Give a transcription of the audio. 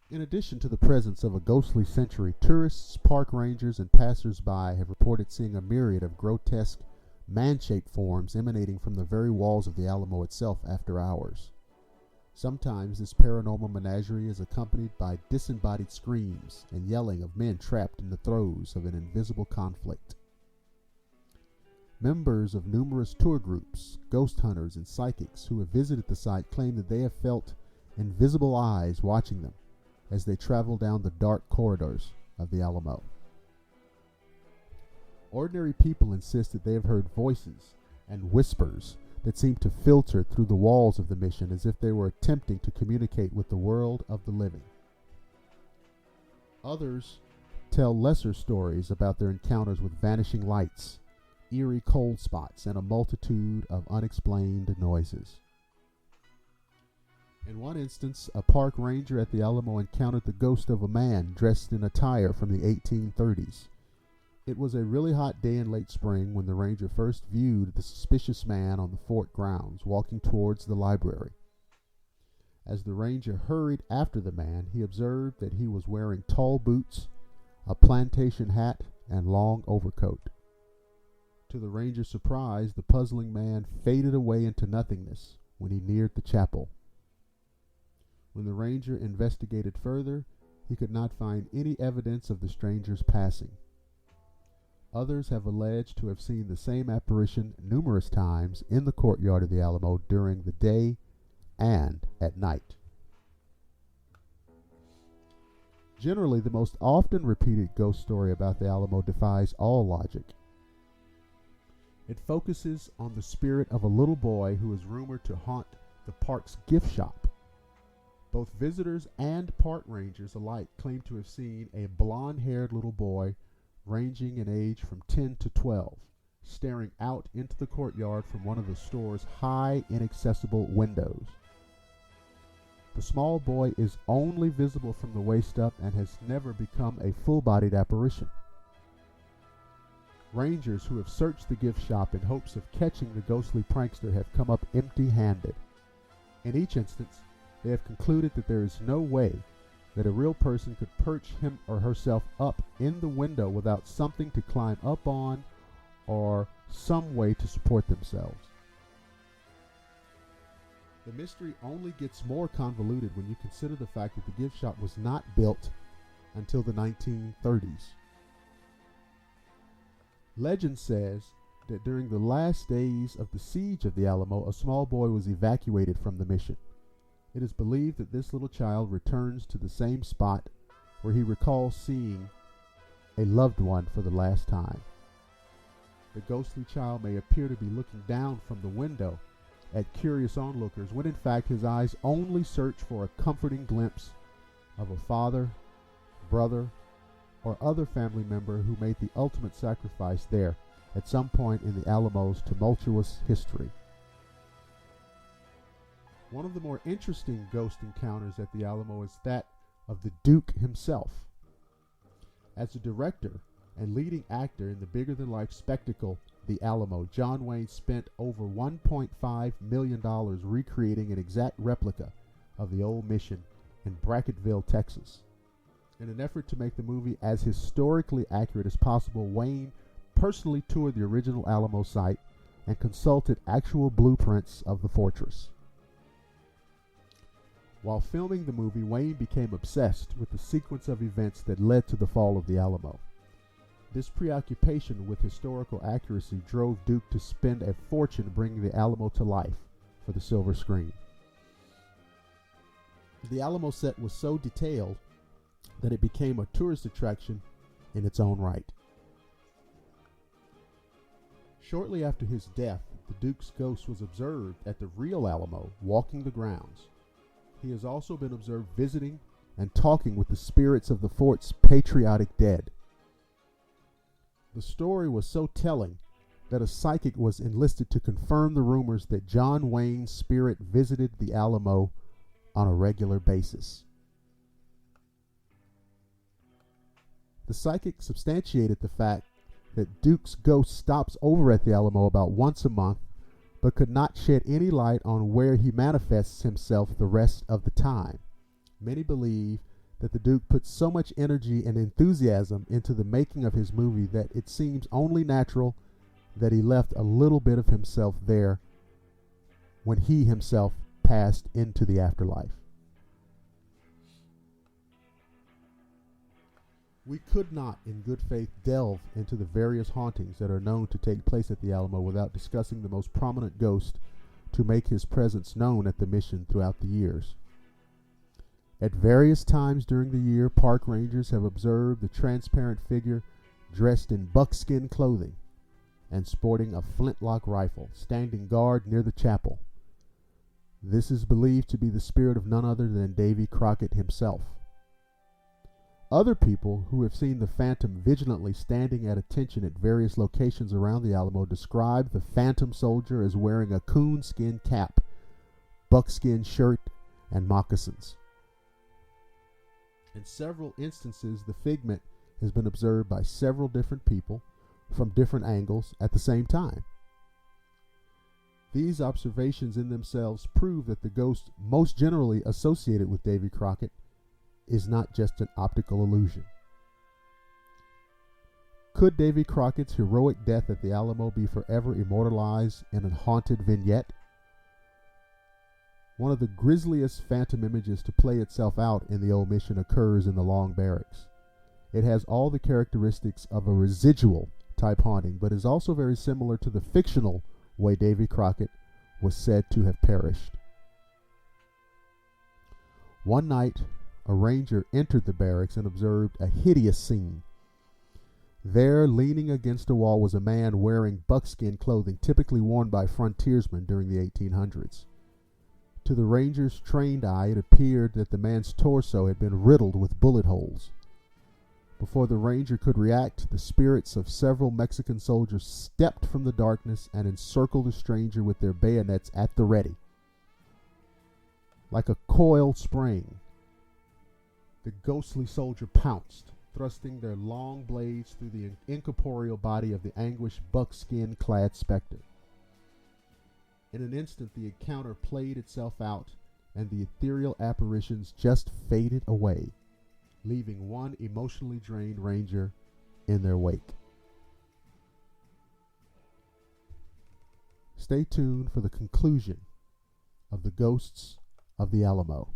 In addition to the presence of a ghostly sentry, tourists, park rangers, and passers-by have reported seeing a myriad of grotesque, man-shaped forms emanating from the very walls of the Alamo itself after hours. Sometimes this paranormal menagerie is accompanied by disembodied screams and yelling of men trapped in the throes of an invisible conflict. Members of numerous tour groups, ghost hunters, and psychics who have visited the site claim that they have felt invisible eyes watching them as they travel down the dark corridors of the Alamo. Ordinary people insist that they have heard voices and whispers that seem to filter through the walls of the mission as if they were attempting to communicate with the world of the living. Others tell lesser stories about their encounters with vanishing lights, eerie cold spots, and a multitude of unexplained noises. In one instance, a park ranger at the Alamo encountered the ghost of a man dressed in attire from the 1830s. It was a really hot day in late spring when the ranger first viewed the suspicious man on the fort grounds walking towards the library. As the ranger hurried after the man, he observed that he was wearing tall boots, a plantation hat, and long overcoat. To the ranger's surprise, the puzzling man faded away into nothingness when he neared the chapel. When the ranger investigated further, he could not find any evidence of the stranger's passing. Others have alleged to have seen the same apparition numerous times in the courtyard of the Alamo during the day and at night. Generally, the most often repeated ghost story about the Alamo defies all logic. It focuses on the spirit of a little boy who is rumored to haunt the park's gift shop. Both visitors and park rangers alike claim to have seen a blonde-haired little boy ranging in age from 10 to 12, staring out into the courtyard from one of the store's high, inaccessible windows. The small boy is only visible from the waist up and has never become a full-bodied apparition. Rangers who have searched the gift shop in hopes of catching the ghostly prankster have come up empty-handed. In each instance, they have concluded that there is no way that a real person could perch him or herself up in the window without something to climb up on or some way to support themselves. The mystery only gets more convoluted when you consider the fact that the gift shop was not built until the 1930s. Legend says that during the last days of the siege of the Alamo, a small boy was evacuated from the mission. It is believed that this little child returns to the same spot where he recalls seeing a loved one for the last time. The ghostly child may appear to be looking down from the window at curious onlookers, when in fact his eyes only search for a comforting glimpse of a father, brother, or other family member who made the ultimate sacrifice there at some point in the Alamo's tumultuous history. One of the more interesting ghost encounters at the Alamo is that of the Duke himself. As a director and leading actor in the bigger-than-life spectacle The Alamo, John Wayne spent over $1.5 million recreating an exact replica of the old mission in Brackettville, Texas. In an effort to make the movie as historically accurate as possible, Wayne personally toured the original Alamo site and consulted actual blueprints of the fortress. While filming the movie, Wayne became obsessed with the sequence of events that led to the fall of the Alamo. This preoccupation with historical accuracy drove Duke to spend a fortune bringing the Alamo to life for the silver screen. The Alamo set was so detailed that it became a tourist attraction in its own right. Shortly after his death, the Duke's ghost was observed at the real Alamo, walking the grounds. He has also been observed visiting and talking with the spirits of the fort's patriotic dead. The story was so telling that a psychic was enlisted to confirm the rumors that John Wayne's spirit visited the Alamo on a regular basis. The psychic substantiated the fact that Duke's ghost stops over at the Alamo about once a month, but could not shed any light on where he manifests himself the rest of the time. Many believe that the Duke put so much energy and enthusiasm into the making of his movie that it seems only natural that he left a little bit of himself there when he himself passed into the afterlife. We could not, in good faith, delve into the various hauntings that are known to take place at the Alamo without discussing the most prominent ghost to make his presence known at the mission throughout the years. At various times during the year, park rangers have observed the transparent figure dressed in buckskin clothing and sporting a flintlock rifle, standing guard near the chapel. This is believed to be the spirit of none other than Davy Crockett himself. Other people who have seen the Phantom vigilantly standing at attention at various locations around the Alamo describe the Phantom soldier as wearing a coonskin cap, buckskin shirt, and moccasins. In several instances, the figment has been observed by several different people from different angles at the same time. These observations in themselves prove that the ghost most generally associated with Davy Crockett is not just an optical illusion. Could Davy Crockett's heroic death at the Alamo be forever immortalized in a haunted vignette? One of the grisliest phantom images to play itself out in the old mission occurs in the Long Barracks. It has all the characteristics of a residual type haunting, but is also very similar to the fictional way Davy Crockett was said to have perished. One night, a ranger entered the barracks and observed a hideous scene. There, leaning against a wall, was a man wearing buckskin clothing typically worn by frontiersmen during the 1800s. To the ranger's trained eye, it appeared that the man's torso had been riddled with bullet holes. Before the ranger could react, the spirits of several Mexican soldiers stepped from the darkness and encircled the stranger with their bayonets at the ready. Like a coiled spring, the ghostly soldier pounced, thrusting their long blades through the incorporeal body of the anguished buckskin-clad specter. In an instant, the encounter played itself out, and the ethereal apparitions just faded away, leaving one emotionally drained ranger in their wake. Stay tuned for the conclusion of the Ghosts of the Alamo.